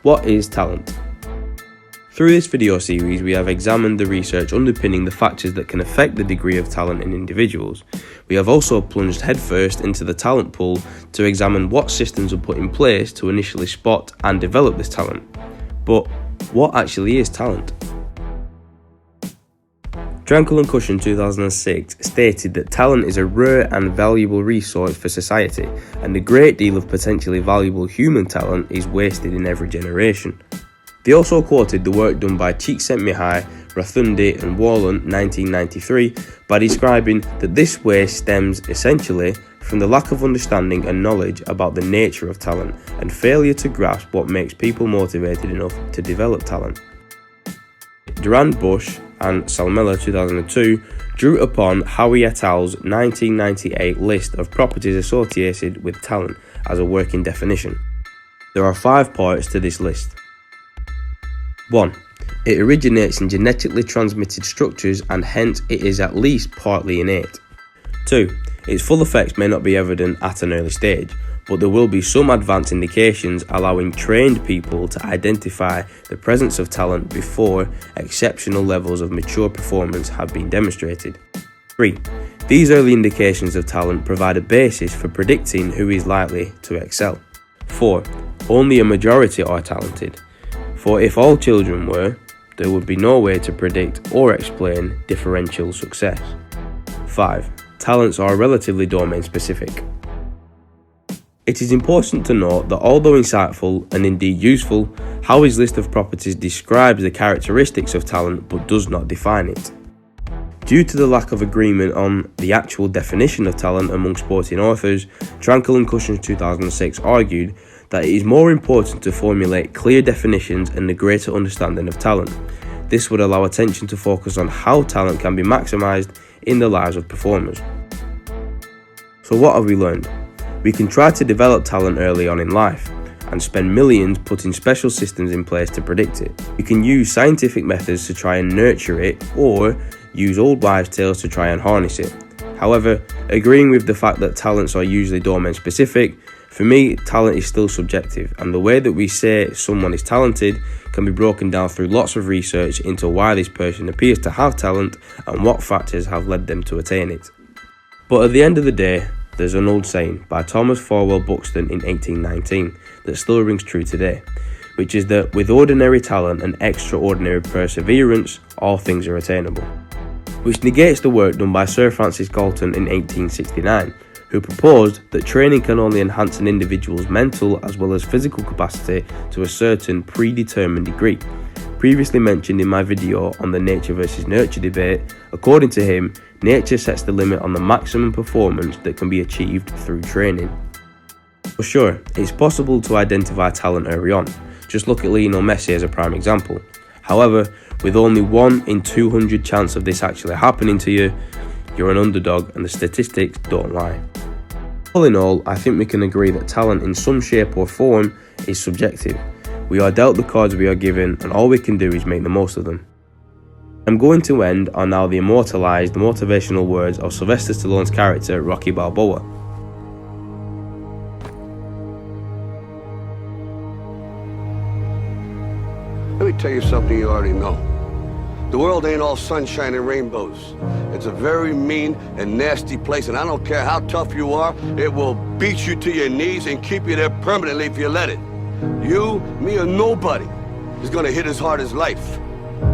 What is talent? Through this video series, we have examined the research underpinning the factors that can affect the degree of talent in individuals. We have also plunged headfirst into the talent pool to examine what systems are put in place to initially spot and develop this talent. But what actually is talent? Tranckle and Cushion 2006 stated that talent is a rare and valuable resource for society, and a great deal of potentially valuable human talent is wasted in every generation. They also quoted the work done by Csikszentmihalyi, Rathunde and Whalen 1993 by describing that this waste stems essentially from the lack of understanding and knowledge about the nature of talent and failure to grasp what makes people motivated enough to develop talent. Durand-Bush and Salmela 2002 drew upon Howe et al.'s 1998 list of properties associated with talent as a working definition. There are 5 parts to this list. 1. It originates in genetically transmitted structures and hence it is at least partly innate. 2. Its full effects may not be evident at an early stage, but there will be some advanced indications allowing trained people to identify the presence of talent before exceptional levels of mature performance have been demonstrated. 3. These early indications of talent provide a basis for predicting who is likely to excel. 4. Only a majority are talented, for if all children were, there would be no way to predict or explain differential success. 5. Talents are relatively domain specific. It is important to note that although insightful and indeed useful, Howe's list of properties describes the characteristics of talent but does not define it. Due to the lack of agreement on the actual definition of talent among sporting authors, Tranckle and Cushion 2006 argued that it is more important to formulate clear definitions and a greater understanding of talent. This would allow attention to focus on how talent can be maximised in the lives of performers. So what have we learned? We can try to develop talent early on in life and spend millions putting special systems in place to predict it. We can use scientific methods to try and nurture it or use old wives' tales to try and harness it. However, agreeing with the fact that talents are usually domain specific, for me, talent is still subjective, and the way that we say someone is talented can be broken down through lots of research into why this person appears to have talent and what factors have led them to attain it. But at the end of the day, there's an old saying by Thomas Farwell Buxton in 1819 that still rings true today, which is that with ordinary talent and extraordinary perseverance, all things are attainable. Which negates the work done by Sir Francis Galton in 1869, who proposed that training can only enhance an individual's mental as well as physical capacity to a certain predetermined degree. Previously mentioned in my video on the nature versus nurture debate, according to him, nature sets the limit on the maximum performance that can be achieved through training. For sure, it's possible to identify talent early on. Just look at Lionel Messi as a prime example. However, with only 1 in 200 chance of this actually happening to you, you're an underdog and the statistics don't lie. All in all, I think we can agree that talent in some shape or form is subjective. We are dealt the cards we are given and all we can do is make the most of them. I'm going to end on now the immortalised motivational words of Sylvester Stallone's character Rocky Balboa. Let me tell you something you already know. The world ain't all sunshine and rainbows. It's a very mean and nasty place, and I don't care how tough you are, it will beat you to your knees and keep you there permanently if you let it. You, me, or nobody is gonna hit as hard as life.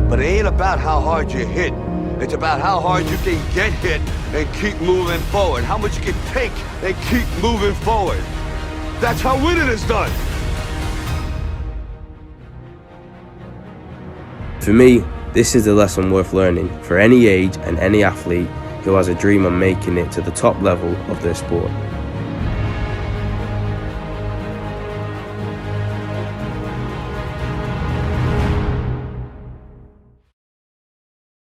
But it ain't about how hard you hit. It's about how hard you can get hit and keep moving forward. How much you can take and keep moving forward. That's how winning is done. For me, this is a lesson worth learning for any age and any athlete who has a dream of making it to the top level of their sport.